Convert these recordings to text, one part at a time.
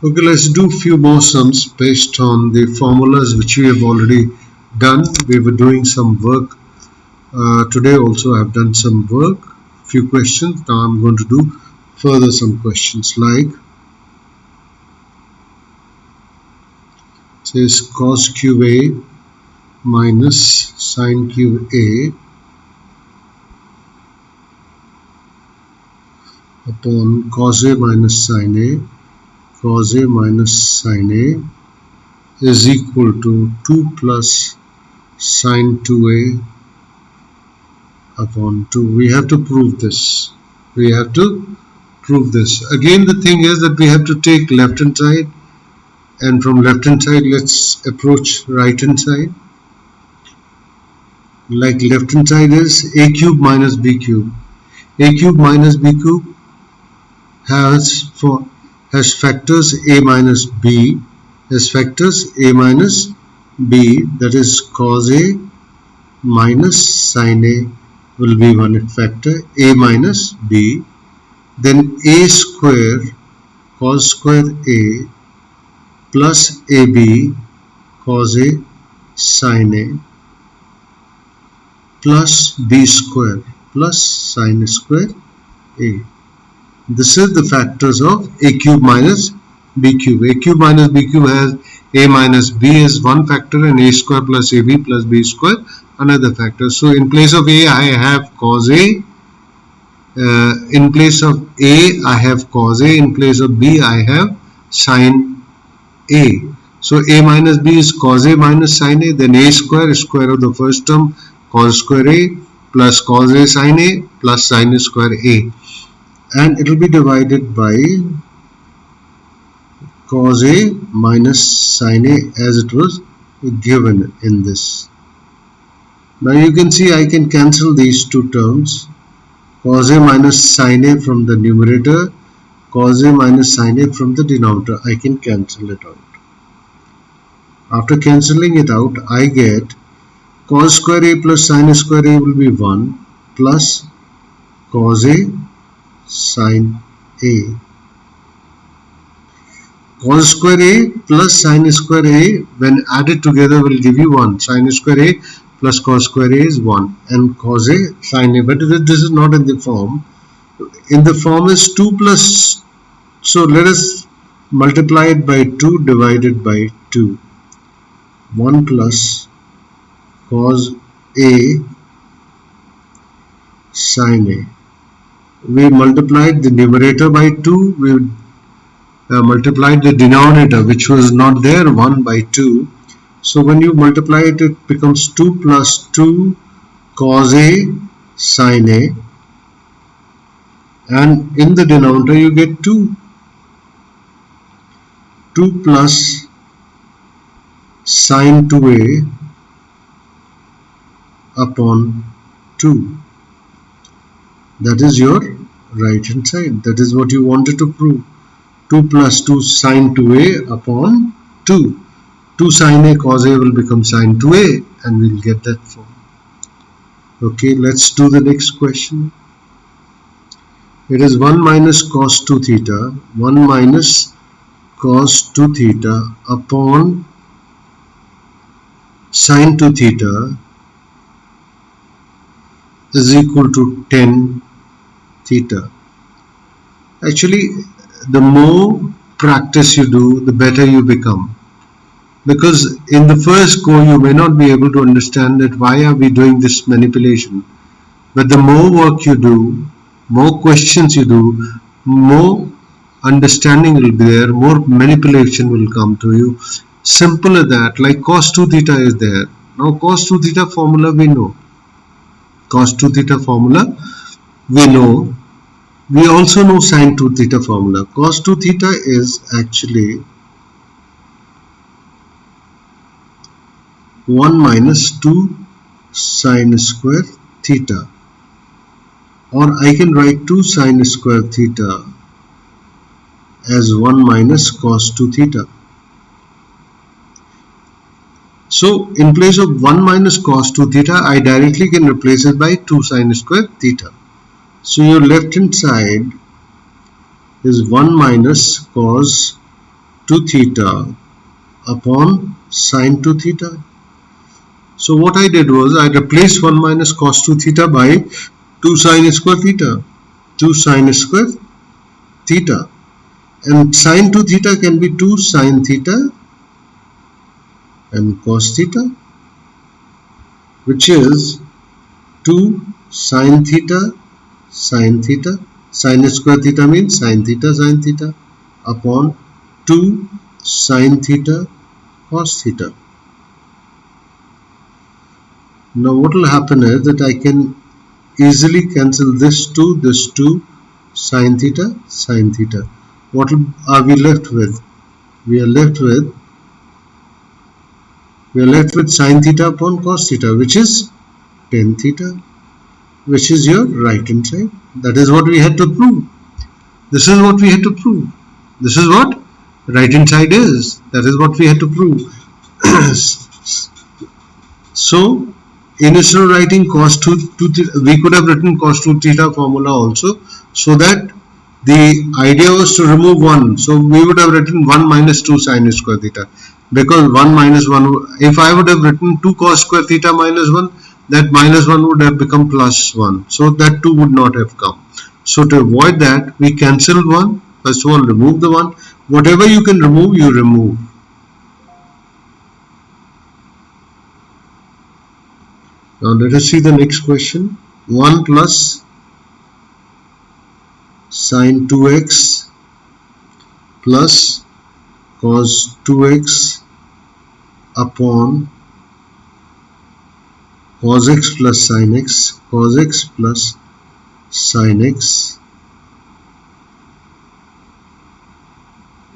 Okay, let's do few more sums based on the formulas which we have already done. We were doing some work today also. I have done some work, few questions. Now I'm going to do further some questions like says cos cube A minus sin cube A upon cos A minus sin A. Cos A minus sin A is equal to 2 plus sin 2A upon 2. We have to prove this. Again, the thing is that we have to take left hand side, and from left hand side let's approach right hand side. Like left hand side is A cube minus B cube. A cube minus B cube has factors A minus B, that is cos A minus sin A will be one factor, A minus B, then A square cos square A plus AB cos A sin A plus B square plus sin square A. This is the factors of A cube minus B cube. A cube minus B cube has A minus B as one factor and A square plus AB plus B square another factor. So in place of A I have cos A, in place of A I have cos A, in place of B I have sin A. So A minus B is cos A minus sin A, then A square of the first term cos square A plus cos A sin A plus sin square A, and it will be divided by cos A minus sin A as it was given in this. Now you can see I can cancel these two terms, cos A minus sin A from the numerator, cos A minus sin A from the denominator. I can cancel it out. After cancelling it out, I get cos square A plus sin square A will be 1 plus cos A sin A. Cos square A plus sin square A when added together will give you 1. Sin square A plus cos square A is 1 and cos A sin A. But this is not in the form. In the form is 2 plus. So let us multiply it by 2 divided by 2. 1 plus cos A sin A. We multiplied the numerator by 2. We multiplied the denominator which was not there 1 by 2. So when you multiply it, it becomes 2 plus 2 cos A sin A, and in the denominator you get 2 plus sin 2A upon 2. That is your right hand side. That is what you wanted to prove. 2 plus 2 sin 2A upon 2. 2 sin A cos A will become sin 2A and we will get that form. Okay, let's do the next question. It is 1 minus cos 2 theta, 1 minus cos 2 theta upon sin 2 theta is equal to 10 theta. Actually, the more practice you do, the better you become. Because in the first go, you may not be able to understand that why are we doing this manipulation. But the more work you do, more questions you do, more understanding will be there, more manipulation will come to you. Simple as that. Like cos 2 theta is there. Now cos 2 theta formula we know. Cos 2 theta formula we know. We also know sin 2 theta formula. Cos 2 theta is actually 1 minus 2 sin square theta, or I can write 2 sin square theta as 1 minus cos 2 theta. So in place of 1 minus cos 2 theta, I directly can replace it by 2 sin square theta. So your left hand side is 1 minus cos 2 theta upon sine 2 theta. So what I did was I replaced 1 minus cos 2 theta by 2 sine square theta. 2 sine square theta. And sine 2 theta can be 2 sine theta and cos theta, which is 2 sine theta, sine theta. Sine square theta means sine theta upon 2 sine theta cos theta. Now what will happen is that I can easily cancel this 2 sine theta, sine theta. What are we left with? We are left with sine theta upon cos theta, which is tan theta, which is your right hand side. That is what we had to prove. This is what we had to prove. This is what right hand side is. That is what we had to prove. So instead of writing cos 2 theta, we could have written cos 2 theta formula also, so that the idea was to remove 1. So we would have written 1 minus 2 sine square theta, because 1 minus 1, if I would have written 2 cos square theta minus 1, that minus 1 would have become plus 1. So that 2 would not have come. So to avoid that, we cancel 1. First of all, remove the 1. Whatever you can remove, you remove. Now let us see the next question. 1 plus sine 2x plus cos 2x upon cos x plus sin x, cos x plus sin x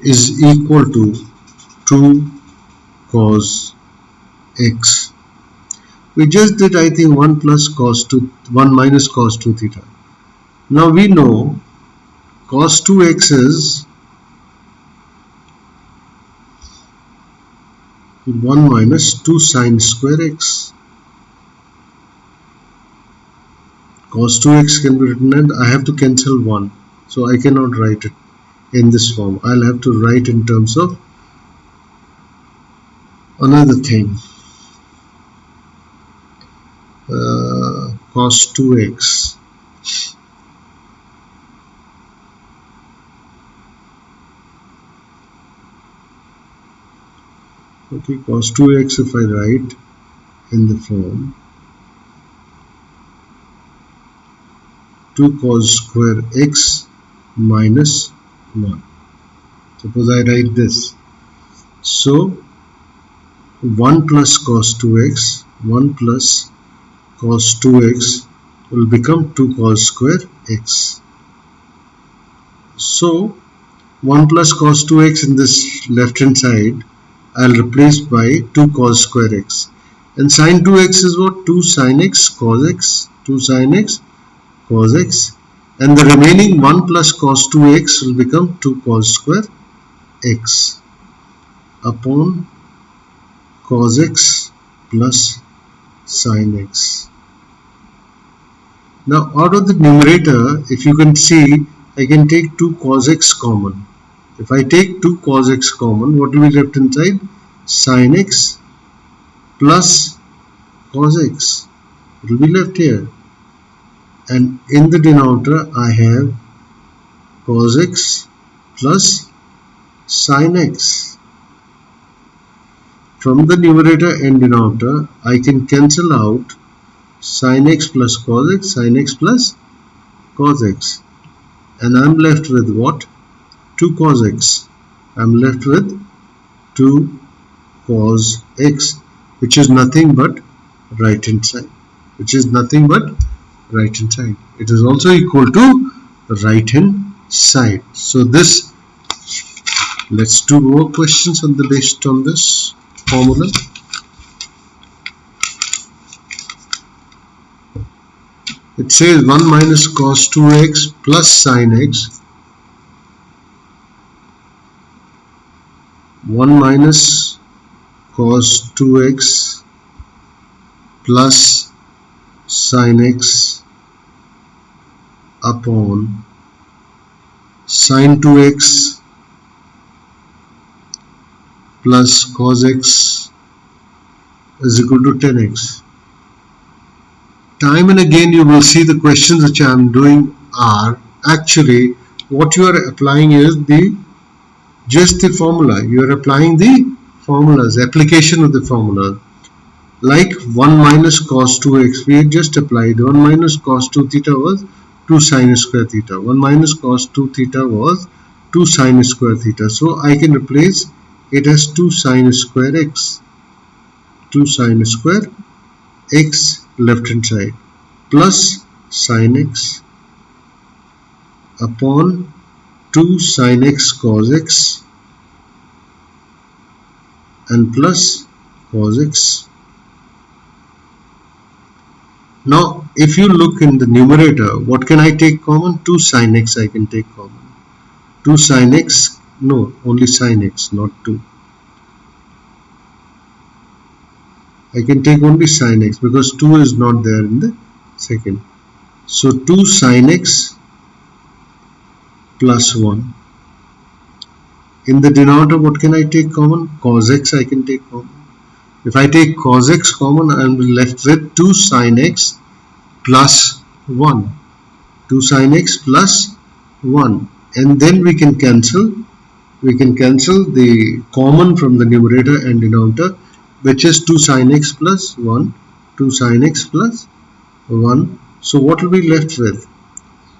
is equal to 2 cos x. We just did, I think, 1 minus cos 2 theta. Now we know cos 2x is 1 minus 2 sine square x. Cos 2x can be written, and I have to cancel 1. So I cannot write it in this form. I'll have to write in terms of another thing. Cos 2x okay, cos 2x, if I write in the form 2 cos square x minus 1. Suppose I write this. So 1 plus cos 2x, 1 plus cos 2x will become 2 cos square x. So 1 plus cos 2x in this left hand side I'll replace by 2 cos square x, and sin 2x is what? 2 sin x cos x, 2 sin x cos x, and the remaining 1 plus cos 2x will become 2 cos square x upon cos x plus sin x. Now out of the numerator, if you can see, I can take 2 cos x common. If I take 2 cos x common, what will be left inside? Sin x plus cos x. It will be left here. And in the denominator, I have cos x plus sin x. From the numerator and denominator, I can cancel out sin x plus cos x, sin x plus cos x. And I am left with what? 2 cos x. I am left with 2 cos x, which is nothing but right hand side. Which is nothing but right hand side. It is also equal to right hand side. So this, let's do more questions on the based on this formula. It says 1 minus cos 2x plus sin x, 1 minus cos 2x plus sin x upon sin 2x plus cos x is equal to 10x. Time and again you will see the questions which I am doing are actually what you are applying is just the formula. You are applying the formulas, application of the formula. Like 1 minus cos 2x, we just applied 1 minus cos 2 theta was 2 sin square theta. 1 minus cos 2 theta was 2 sin square theta. So I can replace it as 2 sin square x. 2 sin square x left hand side plus sin x upon 2 sin x cos x and plus cos x. Now if you look in the numerator, what can I take common? 2 sin x I can take common. 2 sin x, no, only sin x, not 2. I can take only sin x because 2 is not there in the second. So 2 sin x plus 1. In the denominator, what can I take common? Cos x I can take common. If I take cos x common, I am left with 2 sin x plus 1. 2 sin x plus 1. And then we can cancel. We can cancel the common from the numerator and denominator, which is 2 sin x plus 1. 2 sin x plus 1. So what will be left with?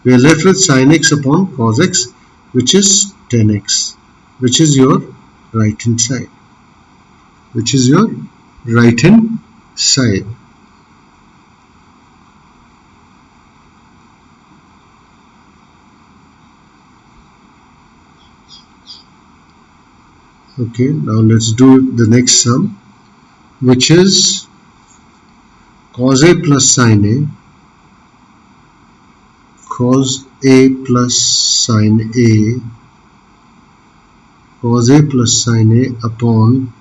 We are left with sin x upon cos x, which is 10x, which is your right hand side. Which is your right hand side. Okay, now let's do the next sum, which is cos a plus sin a, cos a plus sin a, cos a plus sin a upon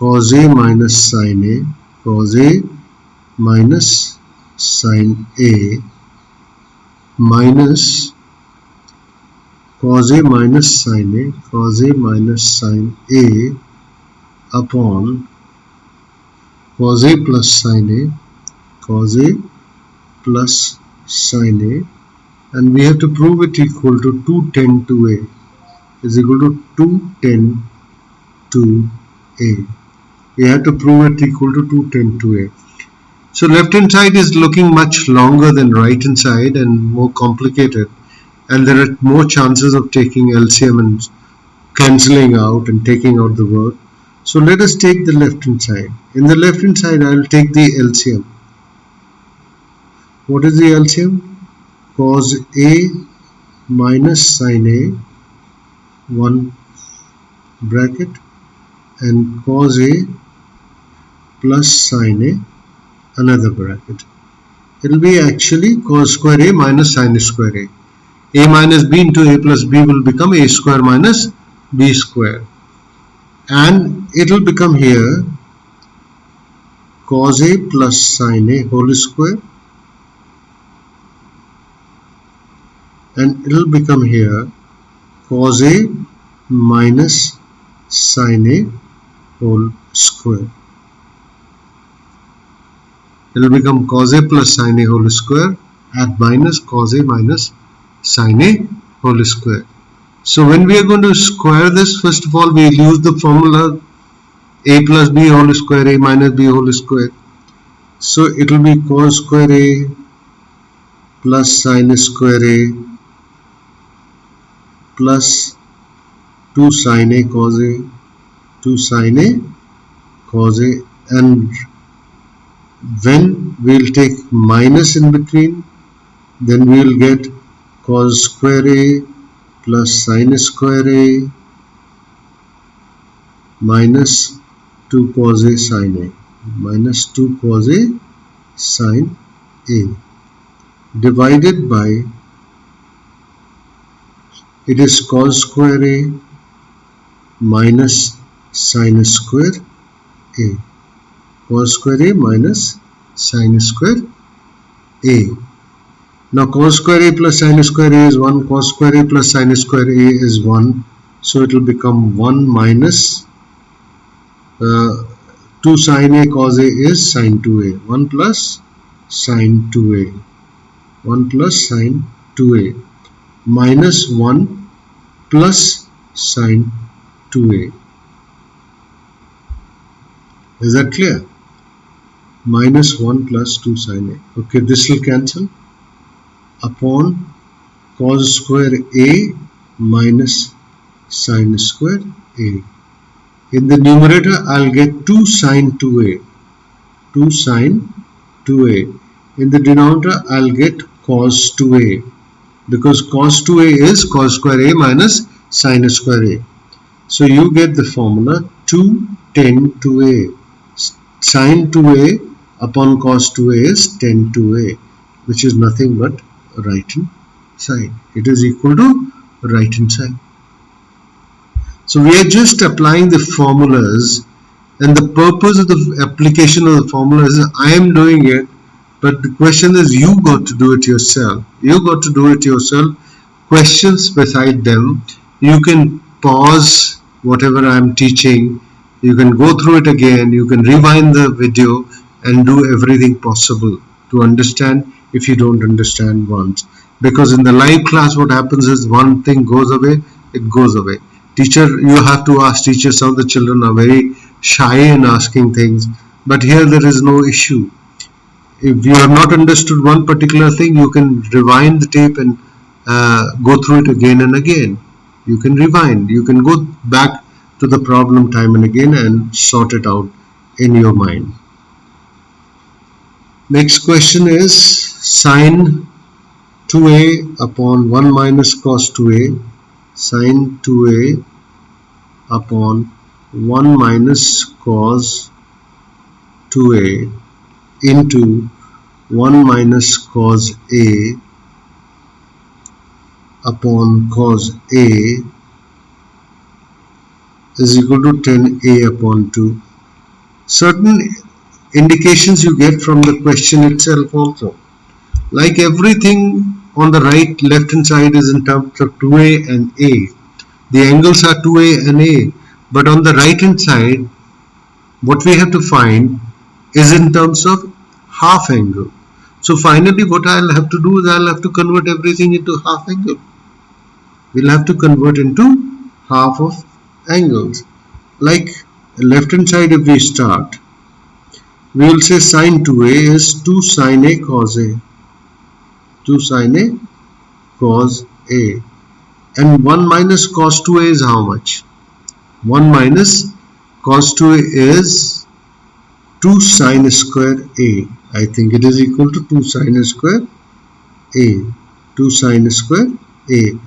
cos a minus sin a, cos a minus sin a minus cos a minus sin a, cos a minus sin a upon cos a plus sin a, cos a plus sin a, and we have to prove it equal to 2 tan 2a is equal to 2 tan 2a. We have to prove it equal to 2 tan 2a. So left hand side is looking much longer than right hand side and more complicated, and there are more chances of taking LCM and cancelling out and taking out the word. So let us take the left hand side. In the left hand side I will take the LCM. What is the LCM? Cos a minus sin a, one bracket, and cos a plus sin a, another bracket. It will be actually cos square a minus sin square a. A minus b into a plus b will become a square minus b square, and it will become here cos a plus sin a whole square, and it will become here cos a minus sin a whole square. It will become cos a plus sin a whole square at minus cos a minus sin a whole square. So when we are going to square this, first of all we will use the formula a plus b whole square, a minus b whole square. So it will be cos square a plus sin square a plus 2 sin a cos a, 2 sin a cos a, and when we will take minus in between, then we will get cos square a plus sin square a minus 2 cos a sin a, minus 2 cos a sin a, divided by, it is cos square a minus sin square a, cos square a minus sin square a. Now cos square a plus sin square a is 1, cos square a plus sin square a is 1, so it will become 1 minus uh, 2 sine A cos A is sine 2A. 1 plus sine 2A. 1 plus sine 2A minus 1 plus sine 2A. Is that clear? Minus 1 plus 2 sine A. Okay, this will cancel upon cos square A minus sine square A. In the numerator, I'll get 2 sine 2A. 2 sine 2A. In the denominator, I'll get cos 2A. Because cos 2A is cos square A minus sine square A. So you get the formula 2 tan 2A. Sine 2A upon cos 2A is tan 2A, which is nothing but right hand side. It is equal to right hand side. So we are just applying the formulas, and the purpose of the application of the formulas is I am doing it, but the question is you got to do it yourself. You got to do it yourself. Questions beside them. You can pause whatever I am teaching. You can go through it again. You can rewind the video and do everything possible to understand if you don't understand once. Because in the live class what happens is one thing goes away, it goes away. Teacher, you have to ask teachers. Some of the children are very shy in asking things, but here there is no issue. If you have not understood one particular thing, you can rewind the tape and go through it again and again. You can rewind, you can go back to the problem time and again and sort it out in your mind. Next question is sine 2a upon 1 minus cos 2a. Sine 2a upon 1 minus cos 2a into 1 minus cos a upon cos a is equal to tan a upon 2. Certain indications you get from the question itself also. Like everything on the right left hand side is in terms of 2a and a. The angles are 2a and a, but on the right hand side what we have to find is in terms of half angle. So finally what I'll have to do is I'll have to convert everything into half angle. We'll have to convert into half of angles. Like left hand side, if we start, we will say sine 2a is 2 sine a cos a. 2 sine a cos a. And 1 minus cos 2a is how much? 1 minus cos 2a is 2 sine square a. I think it is equal to 2 sine square a. 2 sine square a.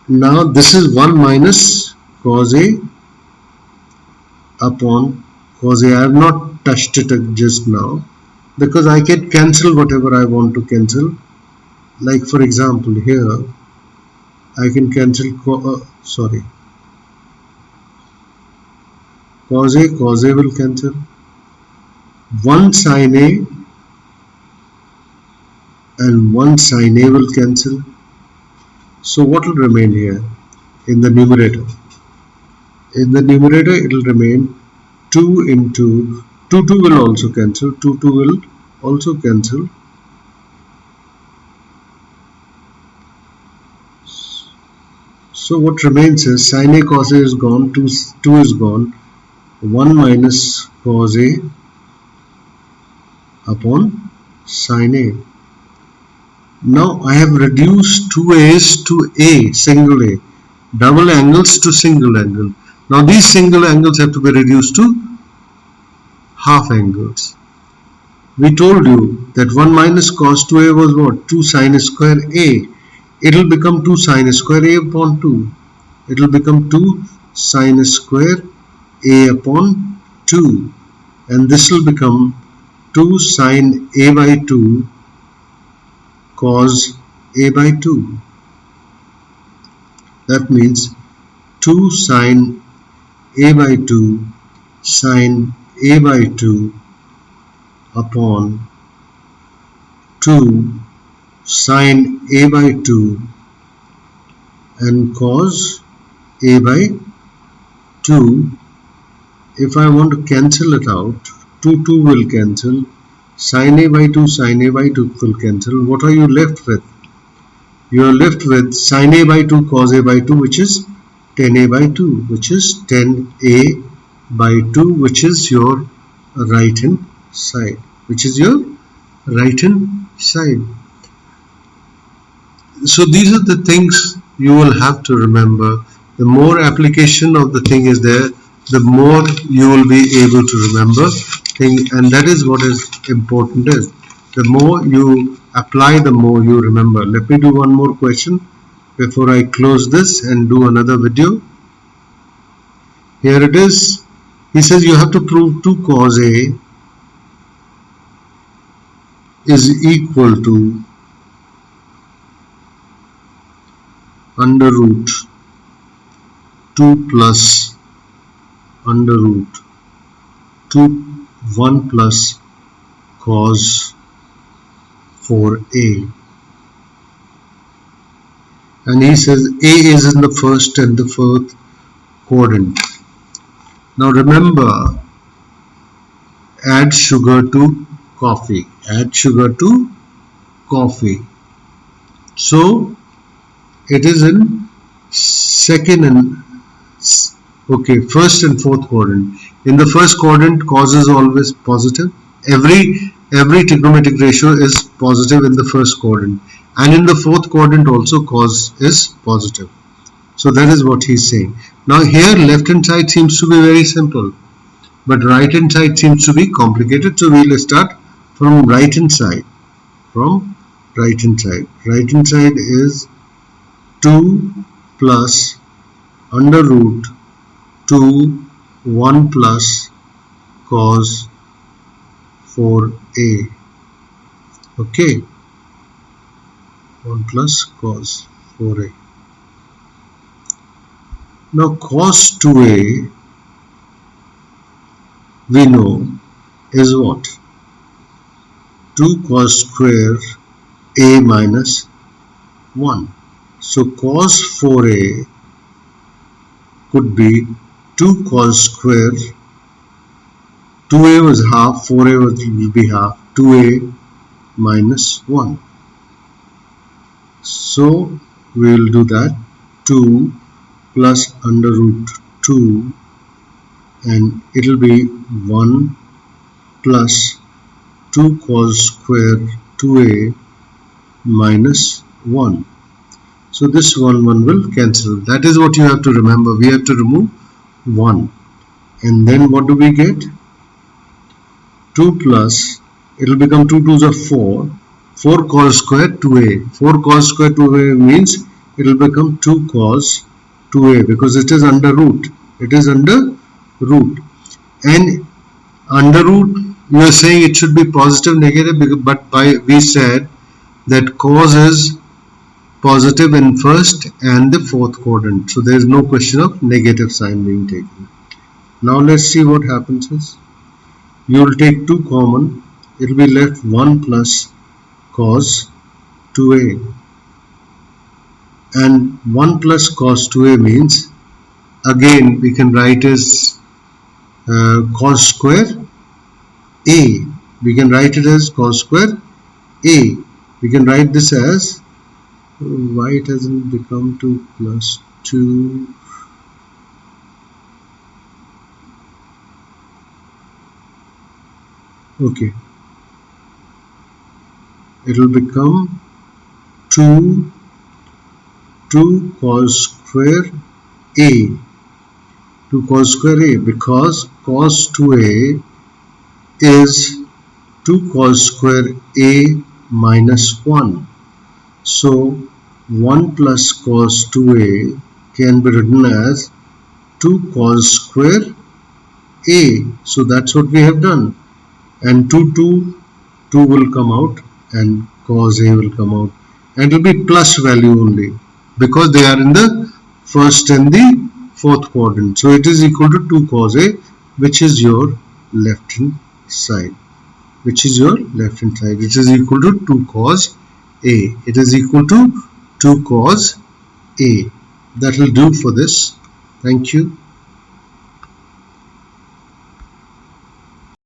Now this is 1 minus cos a upon cos a. I have not touched it just now because I can cancel whatever I want to cancel. Like for example here I can cancel cos a will cancel. 1 sin a and 1 sin a will cancel. So what will remain here in the numerator? In the numerator it will remain 2 into 2 will also cancel. 2 will also cancel. So what remains is sin a cos a is gone, 2 is gone, 1 minus cos a upon sin a. Now I have reduced two a's to a, single a, double angles to single angle. Now these single angles have to be reduced to half angles. We told you that 1 minus cos 2a was what? 2 sin square a. It will become 2 sin square a upon 2. It will become 2 sin square a upon 2. And this will become 2 sin a by 2 cos a by 2. That means 2 sin a by 2 sin a by 2 upon 2 sin a by 2 and cos a by 2 if I want to cancel it out, 2 will cancel, sin A by 2 will cancel. What are you left with? You are left with sin A by 2 cos A by 2, which is 10A by 2, which is 10A by 2, which is your right hand side, So these are the things you will have to remember. The more application of the thing is there, the more you will be able to remember thing, and that is what is important is. The more you apply, the more you remember. Let me do one more question before I close this and do another video. Here it is. He says you have to prove 2 cos A is equal to under root 2 plus under root 1 plus cos 4A, and he says A is in the first and the fourth quadrant. Now remember, add sugar to coffee, so it is in first and fourth quadrant. In the first quadrant, cos is always positive. Every trigonometric ratio is positive in the first quadrant, and in the fourth quadrant also cos is positive. So that is what he is saying. Now here left hand side seems to be very simple, but right hand side seems to be complicated. So we will start from right hand side. Right hand side is 2 plus under root 2 1 plus cos 4A. Okay, 1 plus cos 4A. Now cos 2A we know is what? 2 cos square A minus 1. So cos 4A could be 2 cos square, 2A was half, 4A will be half, 2A minus 1. So we will do that, 2 plus under root 2, and it will be 1 plus 2 cos square 2A minus 1. So this 1 will cancel. That is what you have to remember. We have to remove 1, and then what do we get? 2 plus, it will become 2 2s are 4, 4 cos square 2A. 4 cos square 2A means it will become 2 cos 2A, because it is under root. And under root, you are saying it should be positive, negative, but we said that cos is positive in first and the fourth quadrant, so there is no question of negative sign being taken. Now let's see what happens is, you will take 2 common, it will be left 1 plus cos 2A, and 1 plus cos 2A means, again we can write as cos square A. We can write it as cos square A. We can write this as, why it hasn't become 2 plus 2, okay, it will become 2 cos square A, 2 cos square A, because cos 2A is 2 cos square A minus 1. So 1 plus cos 2A can be written as 2 cos square A. So that's what we have done. And 2 will come out and cos A will come out. And it will be plus value only, because they are in the first and the fourth quadrant. So it is equal to 2 cos A, which is your left hand side. It is equal to 2 cos A. It is equal to 2 cos A. That will do for this. Thank you.